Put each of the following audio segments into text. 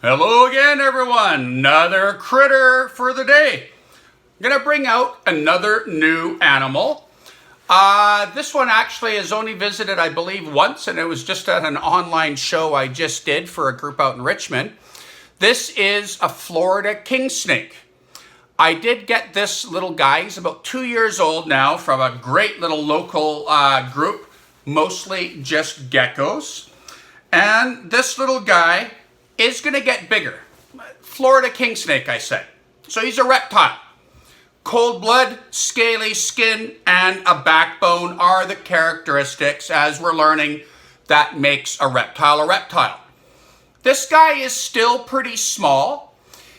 Hello again, everyone. Another critter for the day. I'm going to bring out another new animal. This one actually has only visited, I believe, once, and it was just at an online show I just did for a group out in Richmond. This is a Florida king snake. I did get this little guy. He's about 2 years old now from a great little local group, mostly just geckos. And this little guy is going to get bigger. Florida king snake, I said. So he's a reptile. Cold blood, scaly skin, and a backbone are the characteristics, as we're learning, that makes a reptile a reptile. This guy is still pretty small.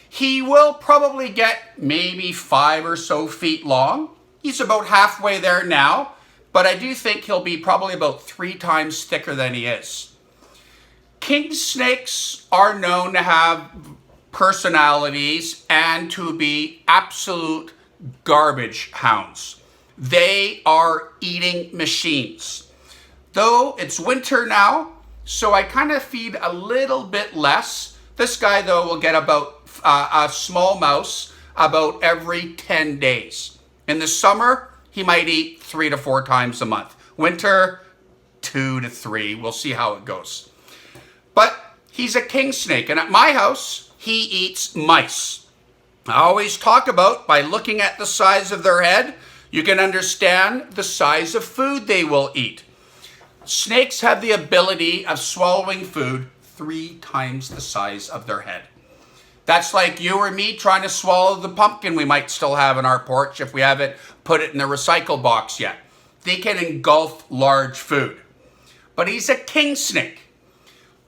He will probably get maybe 5 or so feet long. He's about halfway there now, but I do think he'll be probably about 3 times thicker than he is. King snakes are known to have personalities and to be absolute garbage hounds. They are eating machines. Though it's winter now, so I kind of feed a little bit less. This guy, though, will get about a small mouse about every 10 days. In the summer, he might eat 3 to 4 times a month. Winter, 2 to 3. We'll see how it goes. But he's a king snake, and at my house, he eats mice. I always talk about, by looking at the size of their head, you can understand the size of food they will eat. Snakes have the ability of swallowing food 3 times the size of their head. That's like you or me trying to swallow the pumpkin we might still have in our porch if we haven't put it in the recycle box yet. They can engulf large food. But he's a king snake.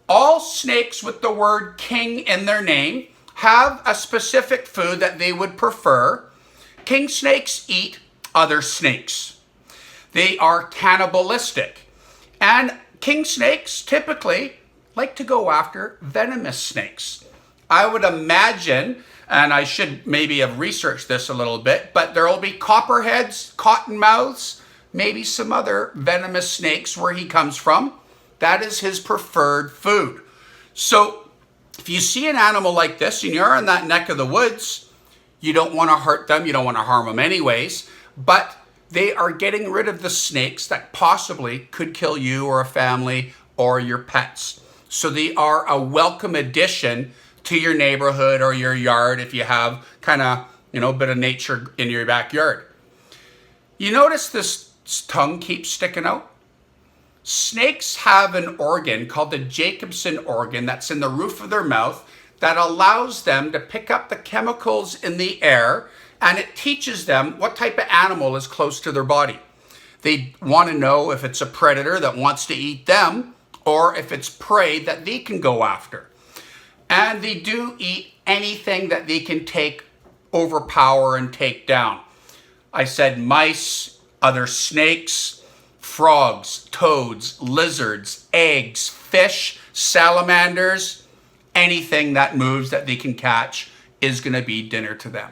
All snakes with the word king in their name have a specific food that they would prefer. King snakes eat other snakes. They are cannibalistic. And king snakes typically like to go after venomous snakes. I would imagine, and I should maybe have researched this a little bit, but there will be copperheads, cottonmouths, maybe some other venomous snakes where he comes from. That is his preferred food. So if you see an animal like this and you're in that neck of the woods, you don't want to hurt them, you don't want to harm them anyways, but they are getting rid of the snakes that possibly could kill you or a family or your pets. So they are a welcome addition to your neighborhood or your yard if you have kind of, a bit of nature in your backyard. You notice this tongue keeps sticking out? Snakes have an organ called the Jacobson organ that's in the roof of their mouth that allows them to pick up the chemicals in the air, and it teaches them what type of animal is close to their body. They want to know if it's a predator that wants to eat them or if it's prey that they can go after. And they do eat anything that they can overpower and take down. I said mice, other snakes, frogs, toads, lizards, eggs, fish, salamanders, anything that moves that they can catch is going to be dinner to them.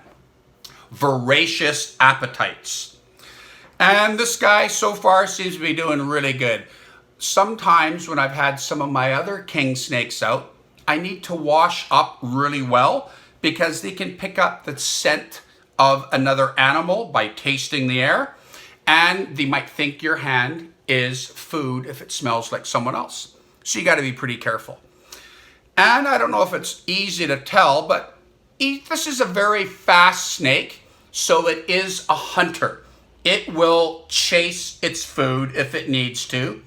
Voracious appetites. And this guy so far seems to be doing really good. Sometimes when I've had some of my other king snakes out, I need to wash up really well because they can pick up the scent of another animal by tasting the air. And they might think your hand is food if it smells like someone else. So you got to be pretty careful. And I don't know if it's easy to tell, but this is a very fast snake, so it is a hunter. It will chase its food if it needs to.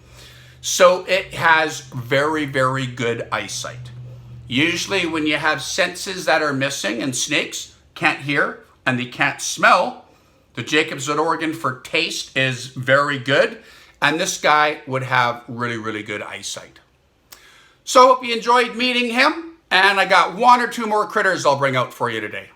So it has very, very good eyesight. Usually when you have senses that are missing and snakes can't hear and they can't smell, the Jacobson organ for taste is very good, and this guy would have really, really good eyesight. So I hope you enjoyed meeting him, and I got 1 or 2 more critters I'll bring out for you today.